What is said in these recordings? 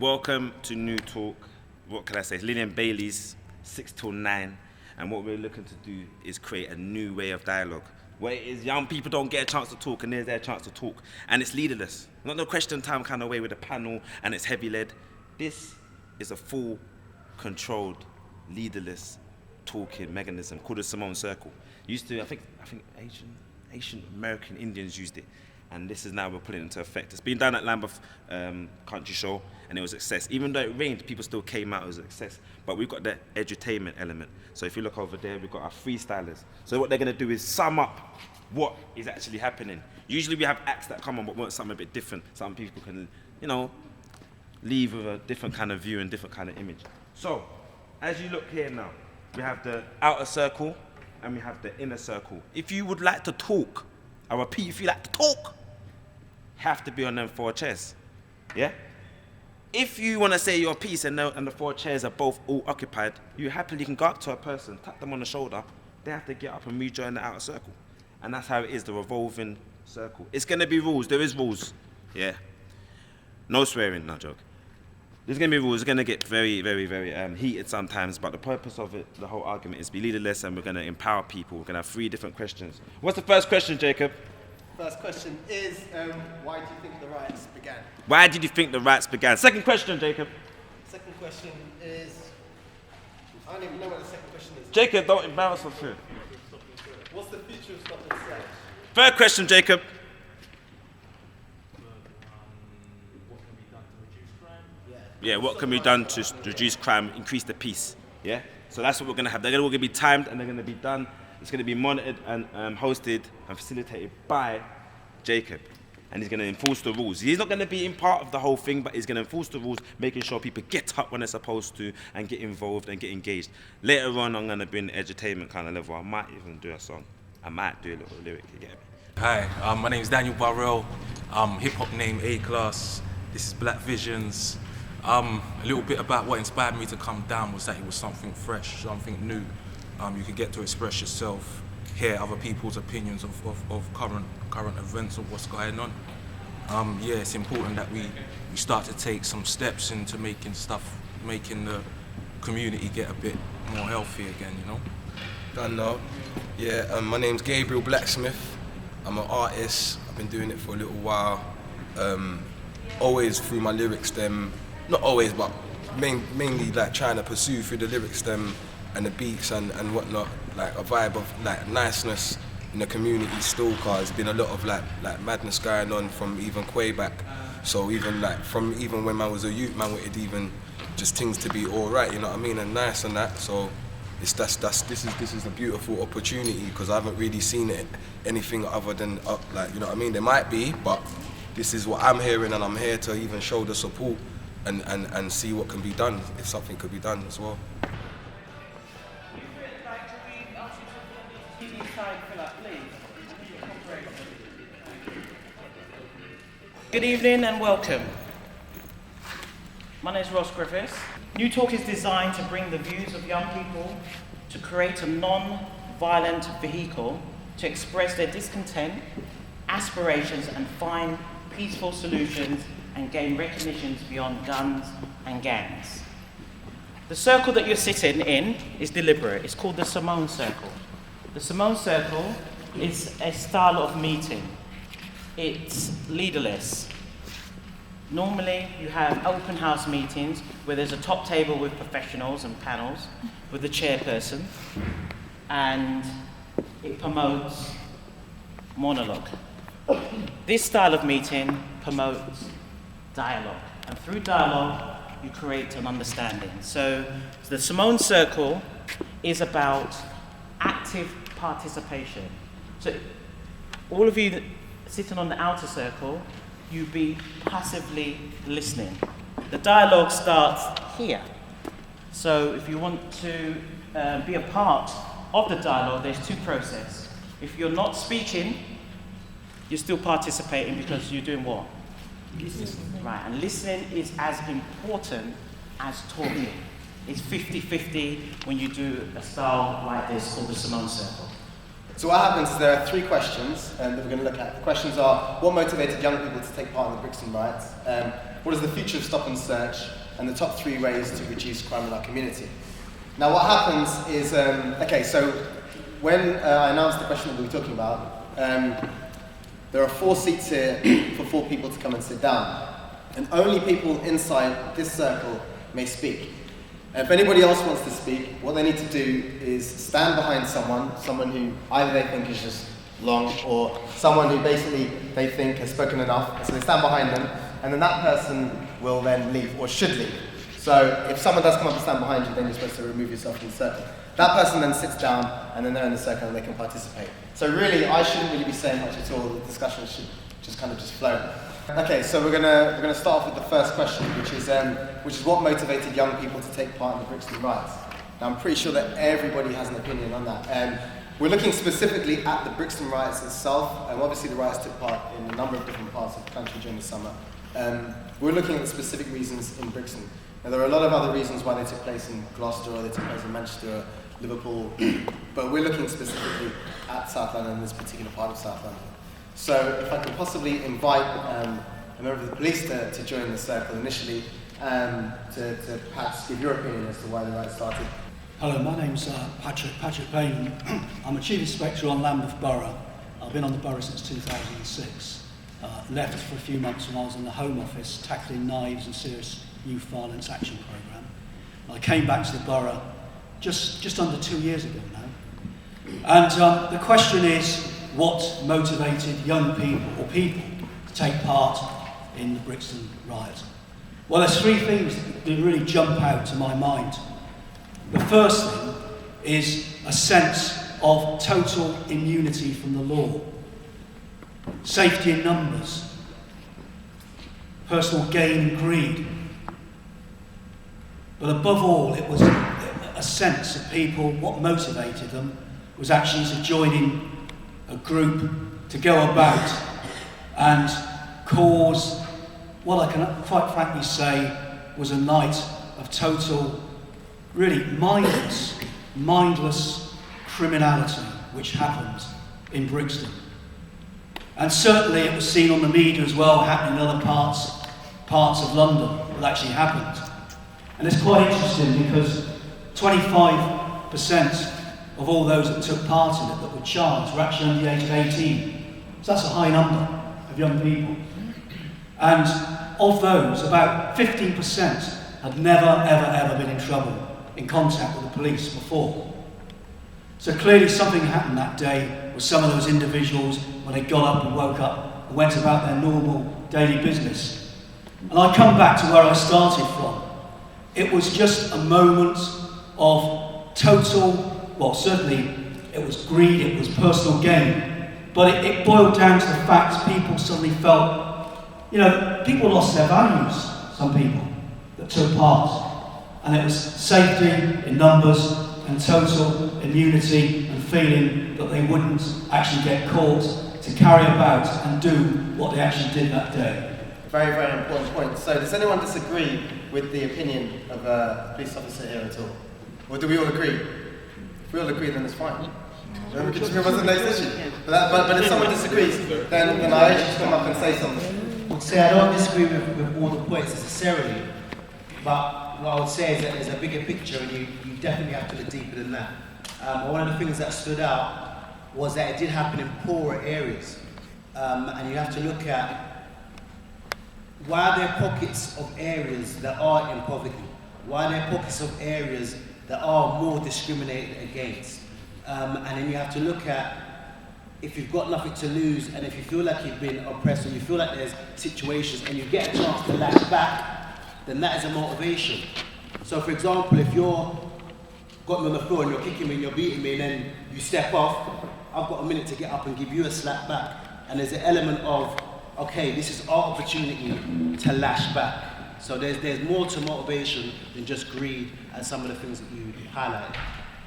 Welcome to New Talk. What can I say? It's Lillian Bailey's 6 till 9. And what we're looking to do is create a new way of dialogue. Where it is young people don't get a chance to talk and there's their chance to talk. And it's leaderless. Not no question time kind of way with a panel and it's heavy led. This is a full, controlled, leaderless talking mechanism called the Simone Circle. Used to, I think Asian American Indians used it. And this is now we're putting it into effect. It's been done at Lambeth Country Show, and it was a success. Even though it rained, people still came out as a success. But we've got the edutainment element. So if you look over there, we've got our freestylers. So what they're going to do is sum up what is actually happening. Usually we have acts that come on, but want something a bit different. Some people can, leave with a different kind of view and different kind of image. So as you look here now, we have the outer circle and we have the inner circle. If you would like to talk, I repeat, if you like to talk, have to be on them 4 chairs, yeah? If you want to say your piece and the 4 chairs are both all occupied, you happily can go up to a person, tap them on the shoulder, they have to get up and rejoin the outer circle. And that's how it is, the revolving circle. It's going to be rules, there is rules, yeah? No swearing, no joke. There's going to be rules, it's going to get very, very, very heated sometimes, but the purpose of it, the whole argument is to be leaderless and we're going to empower people. We're going to have 3 different questions. What's the first question, Jacob? First question is, why do you think the riots began? Why did you think the riots began? Second question, Jacob. Second question is, I don't even know what the second question is. Jacob, don't embarrass us here. What's the future of Stop and Search? Third question, Jacob. Yeah, what can be done to reduce crime, increase the peace? Yeah? So that's what we're going to have. They're all going to be timed and they're going to be done. It's going to be monitored and hosted and facilitated by Jacob. And he's going to enforce the rules. He's not going to be in part of the whole thing, but he's going to enforce the rules, making sure people get up when they're supposed to and get involved and get engaged. Later on, I'm going to bring the edutainment kind of level. I might even do a song. I might do a little lyric, you get me? Hi, my name's Daniel Barrell. Hip-hop name A-Class. This is Black Visions. A little bit about what inspired me to come down was that it was something fresh, something new. You could get to express yourself, hear other people's opinions of current events of what's going on. Yeah, it's important that we start to take some steps into making the community get a bit more healthy again, Done now. Yeah, my name's Gabriel Blacksmith. I'm an artist. I've been doing it for a little while. Always through my lyrics, not always, but mainly like trying to pursue through the lyrics, and the beats and whatnot, like a vibe of like niceness in the community still, cause there's been a lot of like madness going on from even way back. So even like from even when man was a youth, man wanted even just things to be alright, you know what I mean, and nice and that. So this is a beautiful opportunity because I haven't really seen it anything other than like, you know what I mean. There might be, but this is what I'm hearing, and I'm here to even show the support and see what can be done, if something could be done as well. Good evening and welcome. My name is Ross Griffiths. New Talk is designed to bring the views of young people to create a non-violent vehicle to express their discontent, aspirations, and find peaceful solutions and gain recognitions beyond guns and gangs. The circle that you're sitting in is deliberate. It's called the Simone Circle. The Simone Circle is a style of meeting. It's leaderless. Normally, you have open house meetings where there's a top table with professionals and panels with the chairperson, and it promotes monologue. This style of meeting promotes dialogue, and through dialogue, you create an understanding. So the Simone Circle is about active participation. So all of you sitting on the outer circle, you be passively listening. The dialogue starts here. So if you want to be a part of the dialogue, there's 2 processes. If you're not speaking, you're still participating because you're doing what? Listening. Right, and listening is as important as talking. It's 50-50 when you do a style like this called the Simone Circle. So what happens is there are 3 questions that we're going to look at. The questions are, what motivated young people to take part in the Brixton Riots? What is the future of stop and search? And the top 3 ways to reduce crime in our community. Now what happens is, okay, so when I announced the question that we were talking about, there are 4 seats here for 4 people to come and sit down. And only people inside this circle may speak. And if anybody else wants to speak, what they need to do is stand behind someone who either they think is just long or someone who basically they think has spoken enough. And so they stand behind them, and then that person will then leave, or should leave. So if someone does come up and stand behind you, then you're supposed to remove yourself from the circle. That person then sits down, and then they're in the circle and they can participate. So really, I shouldn't really be saying much at all. The discussion should just kind of just flow. Okay, so we're gonna start off with the first question, which is what motivated young people to take part in the Brixton Riots. Now, I'm pretty sure that everybody has an opinion on that. We're looking specifically at the Brixton Riots itself, and obviously the riots took part in a number of different parts of the country during the summer. We're looking at the specific reasons in Brixton. Now, there are a lot of other reasons why they took place in Gloucester, or they took place in Manchester, or Liverpool, but we're looking specifically at South London, in this particular part of South London. So if I could possibly invite a member of the police to join the circle initially, to perhaps give your opinion as to why the riot started. Hello, my name's Patrick Payne. I'm a Chief Inspector on Lambeth Borough. I've been on the borough since 2006. Left for a few months when I was in the Home Office tackling knives and serious youth violence action programme. I came back to the borough just under 2 years ago now. And the question is, what motivated young people to take part in the Brixton Riot? Well, there's 3 things that really jump out to my mind. The first thing is a sense of total immunity from the law. Safety in numbers, personal gain and greed. But above all, it was a sense of people, what motivated them was actually to join in a group to go about and cause what I can quite frankly say was a night of total, really mindless criminality which happened in Brixton. And certainly it was seen on the media as well, happening in other parts of London, what actually happened. And it's quite interesting because 25% of all those that took part in it that were charged were actually under the age of 18. So that's a high number of young people. And of those, about 15% had never, ever been in trouble, in contact with the police before. So clearly something happened that day with some of those individuals when they got up and woke up and went about their normal daily business. And I come back to where I started from. It was just a moment of total, well, certainly it was greed, it was personal gain, but it boiled down to the fact people suddenly felt, people lost their values, some people that took part. And it was safety in numbers and total immunity and feeling that they wouldn't actually get caught to carry about and do what they actually did that day. Very, very important point. So does anyone disagree with the opinion of a police officer here at all? Or do we all agree? If we all agree, then it's fine. Then we can just move on to the next issue. But if someone disagrees, then I urge you to come up and say something. I would say I don't disagree with all the points necessarily, but what I would say is that there's a bigger picture and you definitely have to look deeper than that. One of the things that stood out was that it did happen in poorer areas. And you have to look at why are there pockets of areas that are in poverty? Why are there pockets of areas that are more discriminated against? And then you have to look at if you've got nothing to lose and if you feel like you've been oppressed or you feel like there's situations and you get a chance to lash back, then that is a motivation. So for example, if you're got me on the floor and you're kicking me and you're beating me and then you step off, I've got a minute to get up and give you a slap back. And there's an element of, okay, this is our opportunity to lash back. So there's more to motivation than just greed and some of the things that you highlight.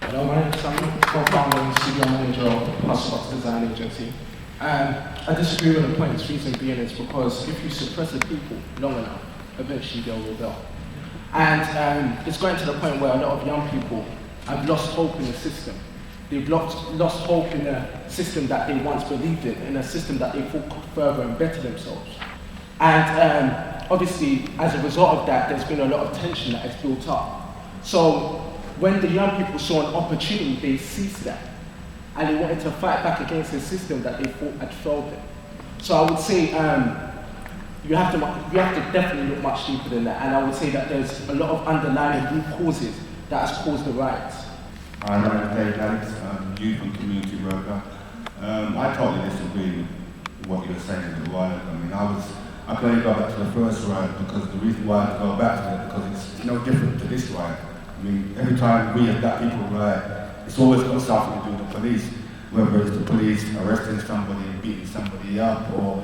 Hello, my name is Simon, co-founder and studio manager of Husbox Design Agency. And I disagree with the points, reason being is because if you suppress the people long enough, eventually they'll rebel. And it's going to the point where a lot of young people have lost hope in the system. They've lost hope in a system that they once believed in a system that they thought could further and better themselves. And obviously, as a result of that, there's been a lot of tension that has built up. So when the young people saw an opportunity, they seized that. And they wanted to fight back against a system that they thought had failed them. So I would say you have to definitely look much deeper than that. And I would say that there's a lot of underlying root causes that has caused the riots. My name is Dave Alex, youth and community worker. I totally disagree with what you were saying a little while ago. I mean, I can only go back to the first riot because the reason why I go back to it because it's no different to this riot. I mean, every time we as black people riot, it's always got something to do with the police, whether it's the police arresting somebody and beating somebody up or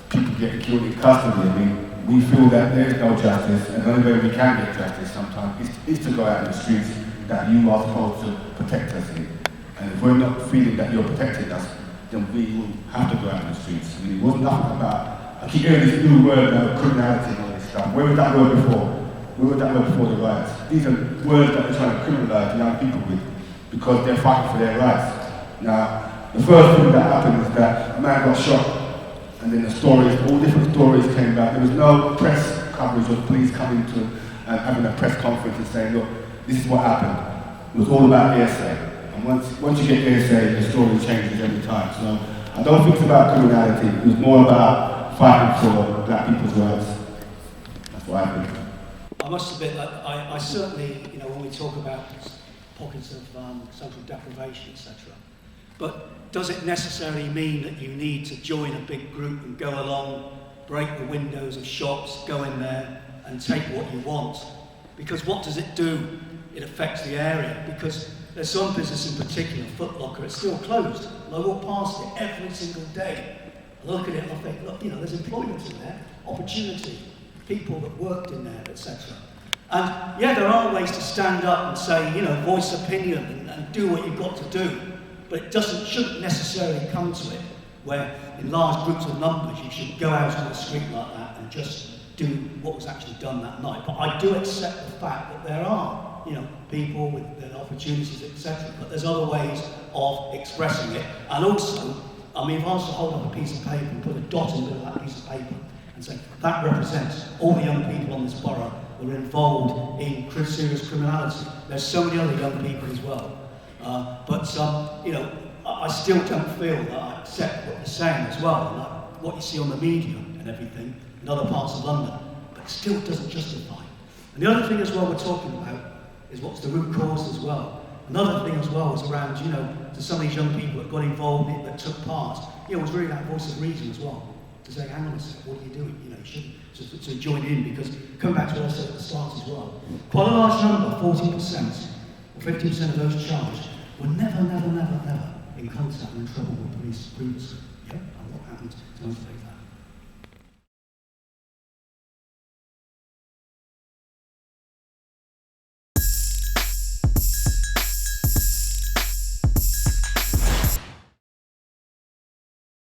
people getting killed in custody. I mean, we feel that there is no justice, and the only way we can get justice sometimes is to go out in the streets that you are supposed to protect us in. And if we're not feeling that you're protecting us, then we will have to go out in the streets. I mean, it wasn't nothing about, I keep hearing this new word now, criminality and all this stuff. Where was that word before? Where was that word before the riots? These are words that they're trying to criminalise young people with because they're fighting for their rights. Now, the first thing that happened is that a man got shot. And then the stories, all different stories came back. There was no press coverage of police coming to and having a press conference and saying, look, this is what happened. It was all about hearsay. And once you get hearsay, the story changes every time. So I don't think it's about criminality. It was more about fighting for black people's rights. That's what I think. I must admit that I certainly, when we talk about pockets of social deprivation, etc., but does it necessarily mean that you need to join a big group and go along, break the windows of shops, go in there and take what you want? Because what does it do? It affects the area. Because there's some business in particular, Foot Locker, it's still closed. And I walk past it every single day. I look at it and I think, look, there's employment in there, opportunity, people that worked in there, etc. And yeah, there are ways to stand up and say, voice opinion and do what you've got to do. But it shouldn't necessarily come to it where in large groups of numbers you should go out on the street like that and just do what was actually done that night. But I do accept the fact that there are, people with their opportunities, etc. But there's other ways of expressing it. And also, if I was to hold up a piece of paper and put a dot in the middle of that piece of paper and say, that represents all the young people on this borough that are involved in serious criminality. There's so many other young people as well. I still don't feel that I accept what you're saying as well, and what you see on the media and everything in other parts of London, but it still doesn't justify. And the other thing as well we're talking about is what's the root cause as well. Another thing as well is around, to some of these young people that got involved in it, that took part, was really that voice of reason as well. To say, hang on a second, what are you doing? You shouldn't to join in, because come back to what I said at the start as well. Quite a large number, 40%, or 50% of those charged, were never in contact and in trouble with police previously. Yeah? And what happened to motivate that?